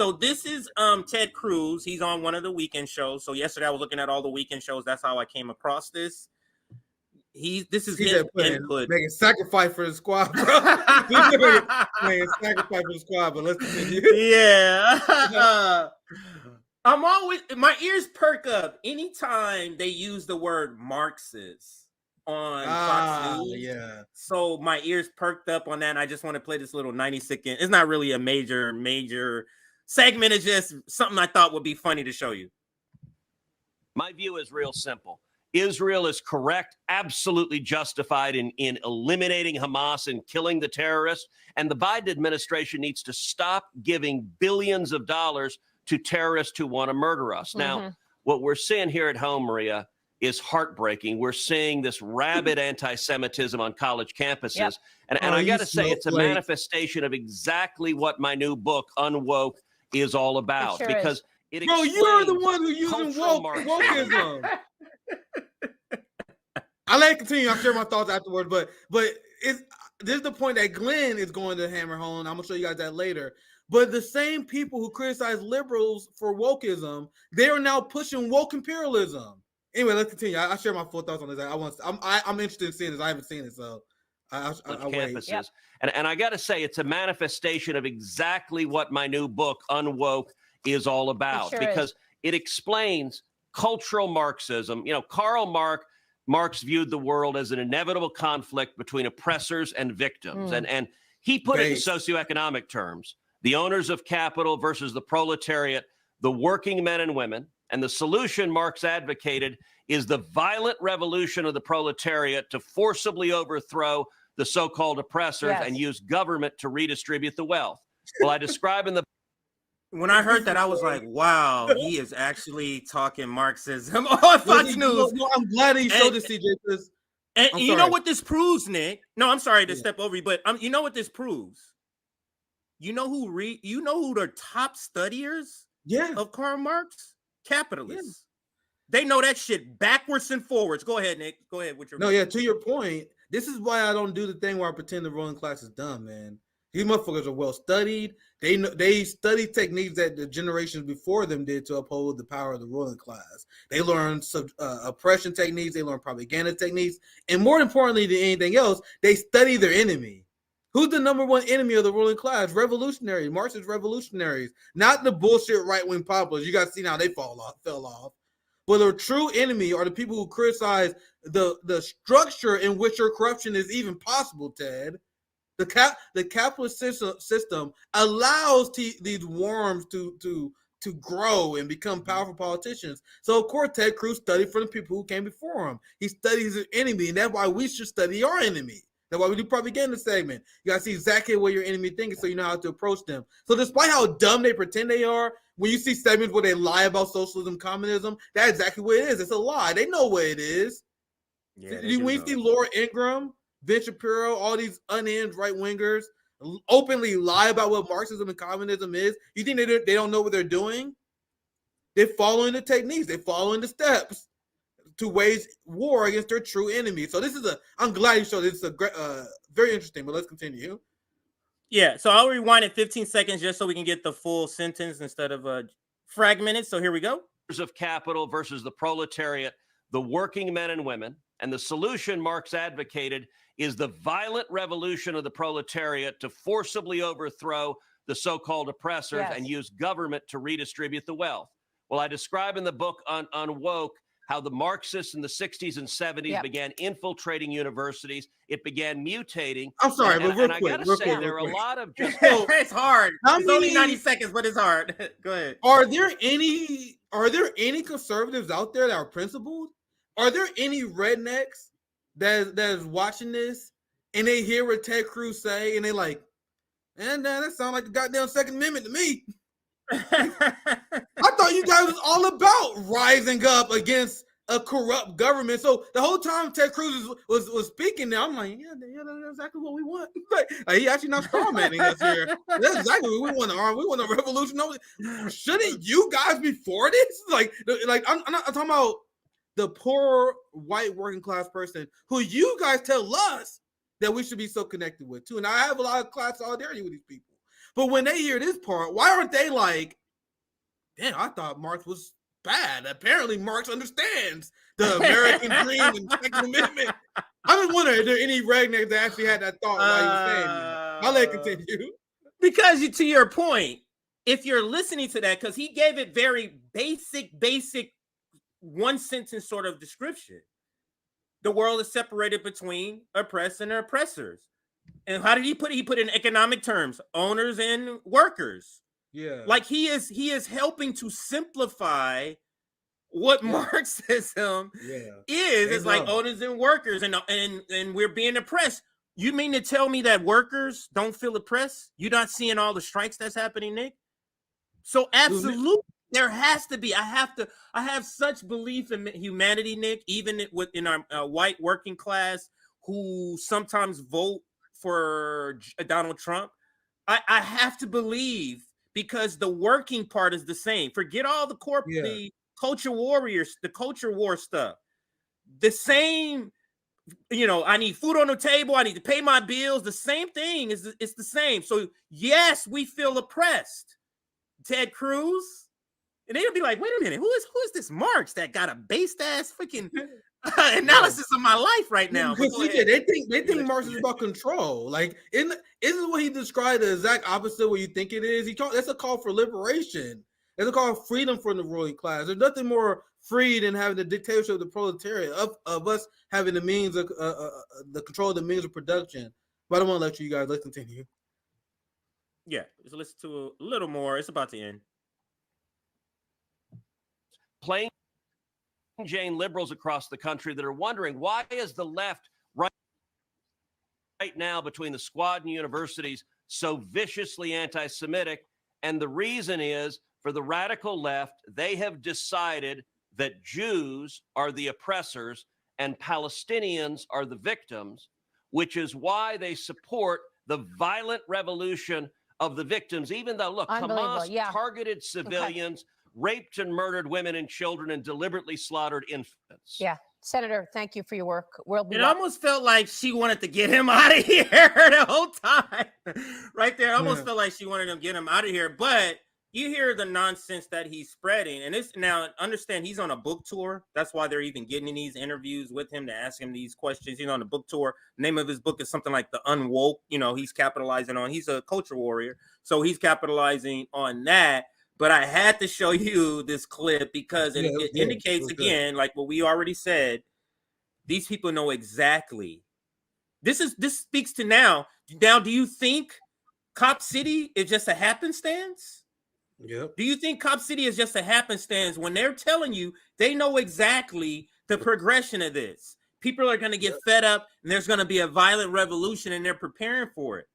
So this is Ted Cruz. He's on one of the weekend shows. So yesterday I was looking at all the weekend shows. That's how I came across this. This is his input. Making sacrifice for the squad, bro. making sacrifice for the squad, but let's continue. Yeah. My ears perk up anytime they use the word Marxist on Fox News. Yeah. So my ears perked up on that. And I just want to play this little 90-second. It's not really a major segment. It's just something I thought would be funny to show you. My view is real simple. Israel is correct, absolutely justified in eliminating Hamas and killing the terrorists. And the Biden administration needs to stop giving billions of dollars to terrorists who want to murder us. Now, what we're seeing here at home, Maria, is heartbreaking. We're seeing this rabid anti-Semitism on college campuses. Yep. And I got to say, it's a manifestation of exactly what my new book, Unwoke, is all about. Sure because is. it Bro, you're the one who's using wokeism. I'll let it continue. I'll share my thoughts afterwards. But this is the point that Glenn is going to hammer home. I'm going to show you guys that later. But the same people who criticize liberals for wokeism, they are now pushing woke imperialism. Anyway, let's continue. I'll share my full thoughts on this. I'm interested in seeing this. I haven't seen it, so I'll campuses. Yep. And I got to say, it's a manifestation of exactly what my new book, Unwoke, is all about. Because it explains cultural Marxism. You know, Karl Marx viewed the world as an inevitable conflict between oppressors and victims. And he put it in socioeconomic terms. The owners of capital versus the proletariat, the working men and women. And the solution Marx advocated is the violent revolution of the proletariat to forcibly overthrow the so-called oppressors and use government to redistribute the wealth. Well, I describe in the... When I heard that, I was like, wow, he is actually talking Marxism on Fox News. No, I'm glad he showed this, CJ. And you know what this proves, Nick? No, I'm sorry to step over you, but you know what this proves? You know who the top studiers of Karl Marx? Capitalists. They know that shit backwards and forwards. Go ahead, Nick. Go ahead with your to your point, this is why I don't do the thing where I pretend the ruling class is dumb, man. These motherfuckers are well studied. They study techniques that the generations before them did to uphold the power of the ruling class. They learn oppression techniques. They learn propaganda techniques. And more importantly than anything else, they study their enemy. Who's the number one enemy of the ruling class? Revolutionaries, Marxist revolutionaries, not the bullshit right-wing populace. You guys see now they fell off. But the true enemy are the people who criticize the structure in which your corruption is even possible, Ted. The capitalist system allows these worms to grow and become powerful politicians. So, of course, Ted Cruz studied from the people who came before him. He studies his enemy, and that's why we should study our enemy. That's why we do propaganda segment. You got to see exactly what your enemy thinks so you know how to approach them. So despite how dumb they pretend they are, when you see segments where they lie about socialism, communism, that's exactly what it is. It's a lie. They know what it is. Yeah, when you see Laura Ingraham, Ben Shapiro, all these unhinged right-wingers openly lie about what Marxism and communism is, you think they don't know what they're doing? They're following the techniques. They're following the steps to wage war against their true enemy. So I'm glad you showed this. It's a great, very interesting, but let's continue. Yeah, so I'll rewind it 15 seconds just so we can get the full sentence instead of fragmented. So here we go. Of capital versus the proletariat, the working men and women. And the solution Marx advocated is the violent revolution of the proletariat to forcibly overthrow the so-called oppressors and use government to redistribute the wealth. Well, I describe in the book on Woke how the Marxists in the 60s and 70s began infiltrating universities. It began mutating. I'm sorry, but real quick. I got to say, there are a lot of just... it's hard. It's only 90 seconds, but it's hard. Go ahead. Are there any conservatives out there that are principled? Are there any rednecks that is watching this and they hear what Ted Cruz say and they like, man, that sounds like the goddamn Second Amendment to me. I thought you guys was all about rising up against a corrupt government. So the whole time Ted Cruz was speaking there, I'm like, yeah, that's exactly what we want. Like he actually not strawmanning us here. That's exactly what we want. We want a revolution. Shouldn't you guys be for this? Like I'm talking about the poor white working class person who you guys tell us that we should be so connected with too. And I have a lot of class solidarity with these people. But when they hear this part, why aren't they like, damn, I thought Marx was bad. Apparently Marx understands the American dream and Second Amendment. I just wonder if there are any rednecks that actually had that thought while he was saying that. I'll let it continue. Because to your point, if you're listening to that, because he gave it very basic, one sentence sort of description. The world is separated between oppressed and oppressors. And how did he put it? He put it in economic terms, owners and workers. Yeah. Like he is helping to simplify what Marxism is. It's like owners and workers, and we're being oppressed. You mean to tell me that workers don't feel oppressed? You're not seeing all the strikes that's happening, Nick? So absolutely, there has to be. I have such belief in humanity, Nick, even in our white working class who sometimes vote for Donald Trump. I have to believe, because the working part is the same. Forget all the the culture warriors, the culture war stuff. The same, I need food on the table. I need to pay my bills. The same thing it's the same. So yes, we feel oppressed. Ted Cruz, and they'll be like, wait a minute, who is this Marx that got a based ass freaking analysis of my life right now? They think Marx is about control. Like, isn't what he described the exact opposite of what you think it is? That's a call for liberation. It's a call for freedom for the ruling class. There's nothing more free than having the dictatorship of the proletariat, of us having the means of the control of the means of production. But I don't want to let you guys, let's continue. Yeah, let's listen to a little more. It's about to end. Plain Jane liberals across the country that are wondering, why is the left right now between the squad and universities so viciously anti-Semitic? And the reason is, for the radical left, they have decided that Jews are the oppressors and Palestinians are the victims, which is why they support the violent revolution of the victims, even though, look, Hamas targeted civilians, raped and murdered women and children, and deliberately slaughtered infants. Yeah. Senator, thank you for your work. It almost felt like she wanted to get him out of here the whole time. Right there. It almost felt like she wanted to get him out of here. But you hear the nonsense that he's spreading. And it's now, understand, he's on a book tour. That's why they're even getting in these interviews with him to ask him these questions. He's on a book tour. The name of his book is something like The Unwoke. He's capitalizing on, he's a culture warrior. So he's capitalizing on that. But I had to show you this clip because it indicates, again, like what we already said, these people know exactly. This speaks to now. Now, do you think Cop City is just a happenstance? Yep. Do you think Cop City is just a happenstance when they're telling you they know exactly the progression of this? People are going to get fed up and there's going to be a violent revolution and they're preparing for it.